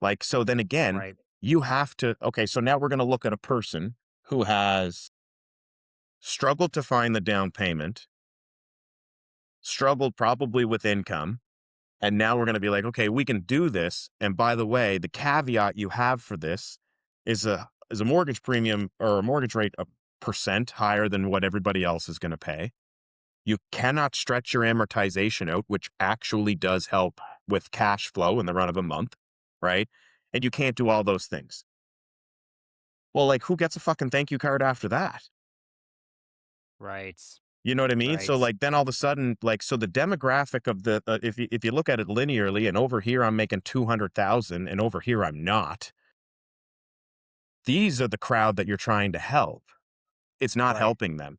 Like, so then again, Right. you have to, okay, so now we're going to look at a person who has struggled to find the down payment, struggled probably with income. And now we're going to be like, okay, we can do this. And by the way, the caveat you have for this is a mortgage premium or a mortgage rate a percent higher than what everybody else is going to pay. You cannot stretch your amortization out, which actually does help with cash flow in the run of a month, right? And you can't do all those things. Well, like, who gets a fucking thank you card after that? Right. You know what I mean? So Right. like then all of a sudden, like, so the demographic of the if you look at it linearly, and over here I'm making 200,000, and over here I'm not. These are the crowd that you're trying to help. It's not Right. helping them.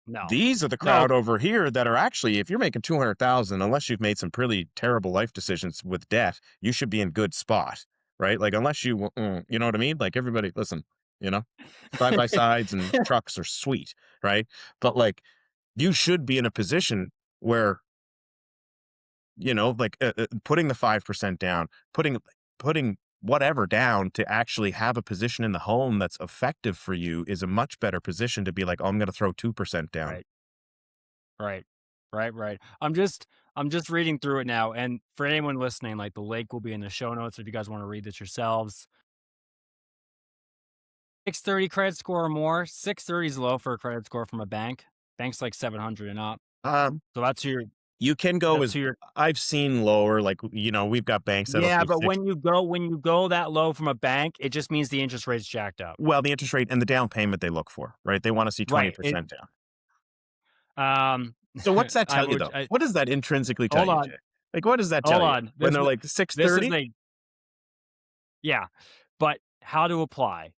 No. These are the No. crowd over here that are actually, if you're making 200,000, unless you've made some pretty terrible life decisions with debt, you should be in good spot, right? Like, unless you know what I mean? Like, everybody, listen, you know, side by sides and trucks are sweet, right? But like, you should be in a position where, like, putting the 5% down, putting whatever down to actually have a position in the home that's effective for you is a much better position to be like, oh, I'm going to throw 2% down. Right. Right. Right. I'm just reading through it now, and for anyone listening, like, the link will be in the show notes if you guys wanna read this yourselves. 630 credit score or more. 630 is low for a credit score from a bank. Bank's like 700 and up. Um, So you can go that's as who you're I've seen lower, like, we've got banks that'll Yeah, say but six. when you go that low from a bank, it just means the interest rate's jacked up. Well, the interest rate and the down payment they look for, right? They want to see Right. 20% down. Um, So what's that I tell you would though? What does that intrinsically tell hold you, on, Jay? Like, what does that hold tell you on. when This they're is like this is 630? a Yeah, but how to apply.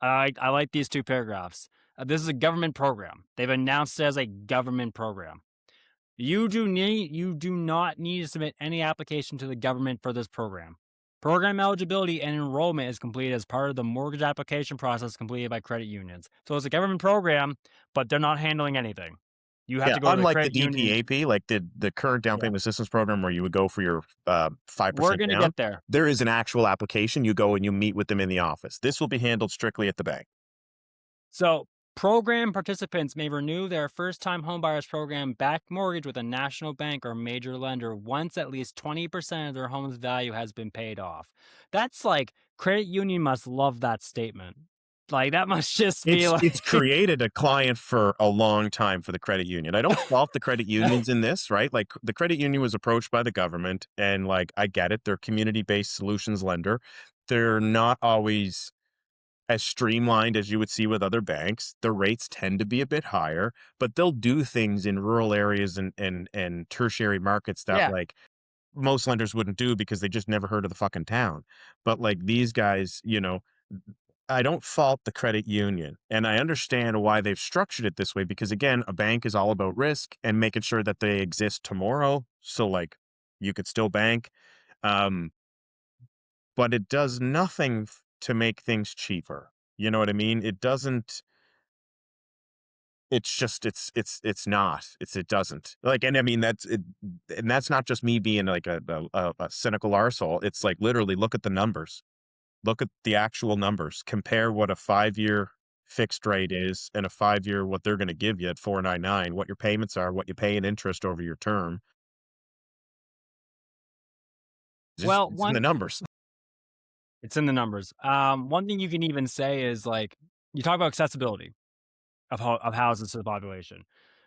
I like these 2 paragraphs. This is a government program. They've announced it as a government program. You do not need to submit any application to the government for this program. Program eligibility and enrollment is completed as part of the mortgage application process completed by credit unions. So it's a government program, but they're not handling anything. You have Yeah, to go to the unlike the credit union. DPAP, like the current down Yeah, payment assistance program where you would go for your we're 5% gonna down, get there. there is an actual application. You go and you meet with them in the office. This will be handled strictly at the bank. So, program participants may renew their first-time homebuyers program back mortgage with a national bank or major lender once at least 20% of their home's value has been paid off. That's like credit union must love that statement. Like that must just be It's like created a client for a long time for the credit union. I don't fault the credit unions in this, right? Like, the credit union was approached by the government, and like, I get it. They're community-based solutions lender. They're not always as streamlined as you would see with other banks. The rates tend to be a bit higher, but they'll do things in rural areas and tertiary markets that, yeah. like, most lenders wouldn't do because they just never heard of the fucking town. But like, these guys, I don't fault the credit union, and I understand why they've structured it this way, because again, a bank is all about risk and making sure that they exist tomorrow. So like, you could still bank. Um, but it does nothing to make things cheaper. You know what I mean? It doesn't. It's just it's not. It doesn't, like, and I mean that's it, and that's not just me being like a cynical arsehole. It's like, literally, look at the numbers. Look at the actual numbers. Compare what a 5-year fixed rate is and a 5-year what they're going to give you at 4.99. What your payments are, what you pay in interest over your term. Well, It's in the numbers. it's in the numbers. One thing you can even say is like you talk about accessibility of houses to the population.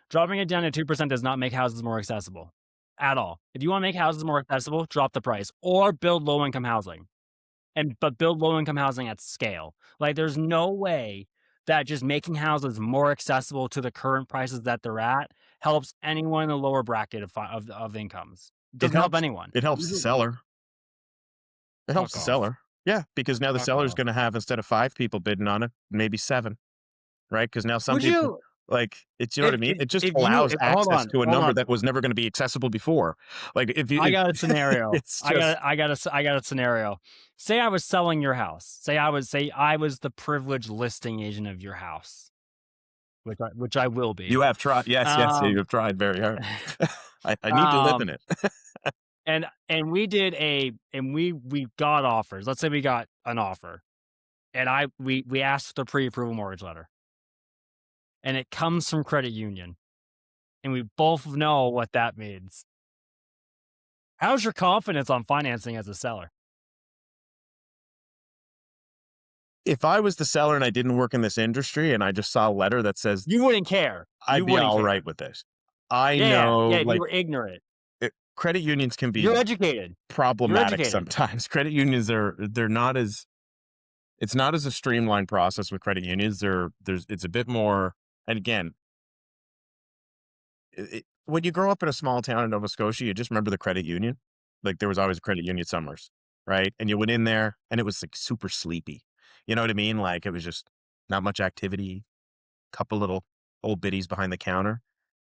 Dropping it down to 2% does not make houses more accessible at all. If you want to make houses more accessible, drop the price or build low income housing. But build low income housing at scale. Like there's no way that just making houses more accessible to the current prices that they're at helps anyone in the lower bracket of incomes. It Doesn't help helps. anyone. It helps the seller. It helps Fuck the off. seller. Yeah, because now the Fuck seller's off. going to have, instead of 5 people bidding on it, maybe 7, right? Because now some Would people, you like, it's, you know what I mean? It just if you allows if access to a hold number on. that was never going to be accessible before. Like, if I you, got a scenario. it's just, I got a scenario. Say I was selling your house. Say I was the privileged listing agent of your house, which I will be. you have tried. Yes, you Um, have tried very hard. I need to live in um, it. And we got offers. Let's say we got an offer, and we asked for the pre-approval mortgage letter, and it comes from credit union, and we both know what that means. How's your confidence on financing as a seller? If I was the seller and I didn't work in this industry and I just saw a letter that says You wouldn't care. I'd You be wouldn't all care. right with this. I Yeah, know, yeah, if you like, were ignorant. credit unions can You're be educated. You're problematic educated. sometimes. Credit unions they're not as it's not as a streamlined process with credit unions. It's a bit more, and again, when you grow up in a small town in Nova Scotia, you just remember the credit union. Like, there was always a credit union summers, right? And you went in there and it was like super sleepy. You know what I mean? Like, it was just not much activity, couple little old biddies behind the counter.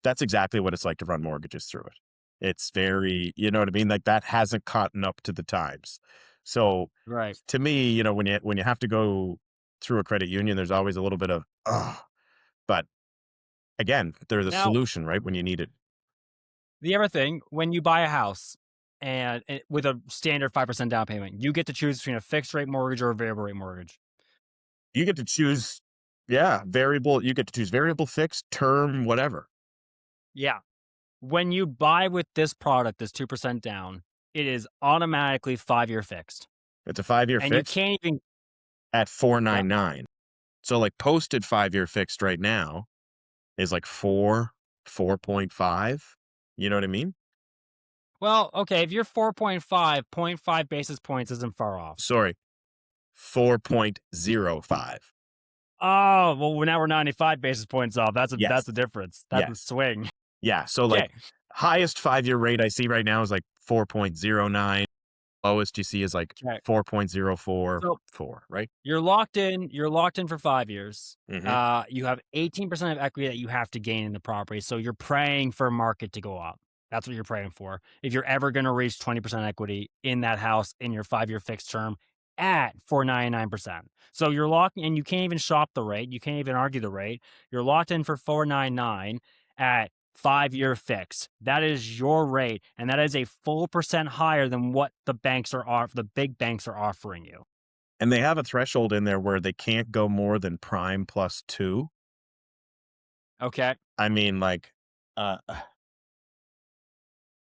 That's exactly what it's like to run mortgages through it. It's very, you know what I mean? Like, that hasn't caught up to the times. So Right. to me, when you have to go through a credit union, there's always a little bit of, but again, they're the Now, solution, right? When you need it. the other thing, when you buy a house with a standard 5% down payment, you get to choose between a fixed rate mortgage or a variable rate mortgage. You get to choose, yeah, variable. You get to choose variable, fixed, term, whatever. Yeah. When you buy with this product, this 2% down, it is automatically 5-year fixed. It's a 5-year And you fixed can't even at yeah. 499. So like posted 5-year fixed right now is like 4.5. You know what I mean? Well, okay, if you're 4.5, point 0.5 basis points isn't far off. Sorry, 4.05. Oh, well, now we're 95 basis points off. Yes. That's a difference. That's a Yes. swing. Yeah. So like Okay. highest 5-year rate I see right now is like 4.09. Lowest you see is like Okay. So 4.044, right? You're locked in for 5 years. Hmm. You have 18% of equity that you have to gain in the property, so you're praying for market to go up. That's what you're praying for. If you're ever gonna reach 20% equity in that house in your 5-year fixed term at 4.99%. So you're locked and you can't even shop the rate, you can't even argue the rate. You're locked in for 4.99 at 5-year fix. That is your rate, and that is a full percent higher than what the big banks are offering you. And they have a threshold in there where they can't go more than prime plus two. Okay. I mean, like, uh,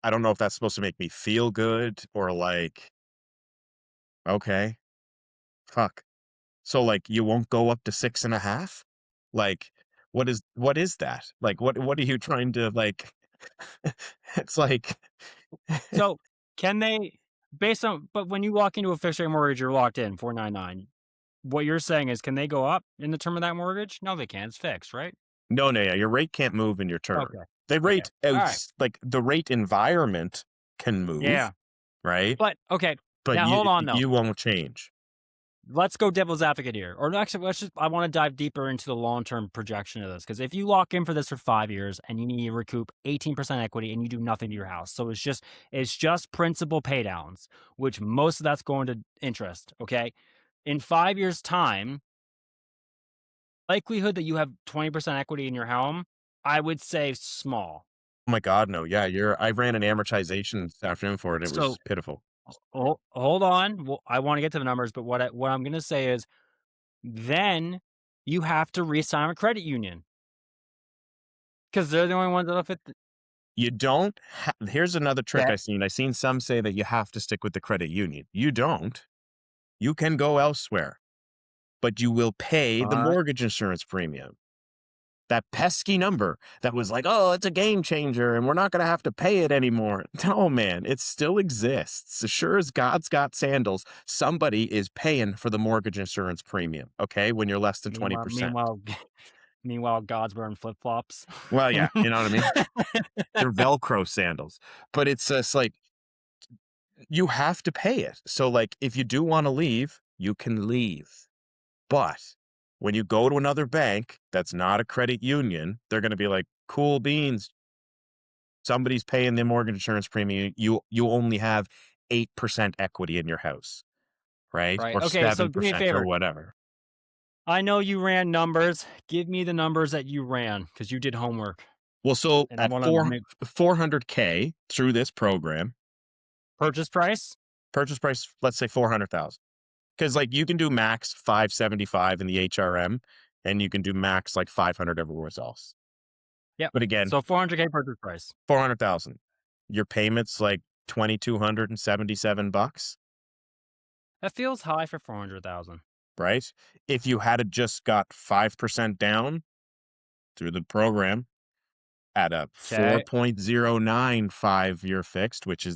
I don't know if that's supposed to make me feel good or like, okay, fuck. So like you won't go up to 6.5? Like, what is that? Like, what are you trying to like? It's like, So, can they based on but when you walk into a fixed rate mortgage, you're locked in 4.99. What you're saying is, can they go up in the term of that mortgage? No, they can't. It's fixed, right? no, no, yeah, your rate can't move in your term. Okay. The Okay. rate Alright. outs like the rate environment can move, Yeah. right? But okay. But Now hold on though. you won't change. Let's go devil's advocate here. Or no, actually, I want to dive deeper into the long-term projection of this. Because if you lock in for this for 5 years and you need to recoup 18% equity and you do nothing to your house. So it's just principal pay downs, which most of that's going to interest. Okay. In 5 years' time, likelihood that you have 20% equity in your home, I would say small. Oh my god, no. Yeah, I ran an amortization this afternoon for it, it So was pitiful. hold on. Well, I want to get to the numbers, but what I'm going to say is then you have to re-sign a credit union because they're the only ones that'll fit. You don't here's another trick Okay. I seen some say that you have to stick with the credit union. You don't. You can go elsewhere, but you will pay the Uh, mortgage insurance premium. That pesky number that was like, "Oh, it's a game changer and we're not gonna have to pay it anymore." No, man, it still exists. As sure as God's got sandals, somebody is paying for the mortgage insurance premium, okay, when you're less than meanwhile, 20%. meanwhile, meanwhile, God's wearing flip flops. Well, yeah, you know what I mean? They're Velcro sandals, but it's just like you have to pay it. So, like, if you do wanna leave, you can leave. But when you go to another bank that's not a credit union, they're gonna be like, "Cool beans. Somebody's paying the mortgage insurance premium. You only have 8% equity in your house, right? Right. Or Okay. So do me a 7% or favor. whatever." I know you ran numbers. Give me the numbers that you ran because you did homework, Well, so and I at want to make 400K through this program, Purchase price? Purchase price, let's say 400,000. Because like you can do max 575 in the HRM, and you can do max like 500 everywhere else. Yep. But again, So 400K purchase price. 400,000. Your payments like $2,277, That feels high for 400,000. right? If you had just got 5% down through the program at a Okay. 4.09 5-year fixed, which is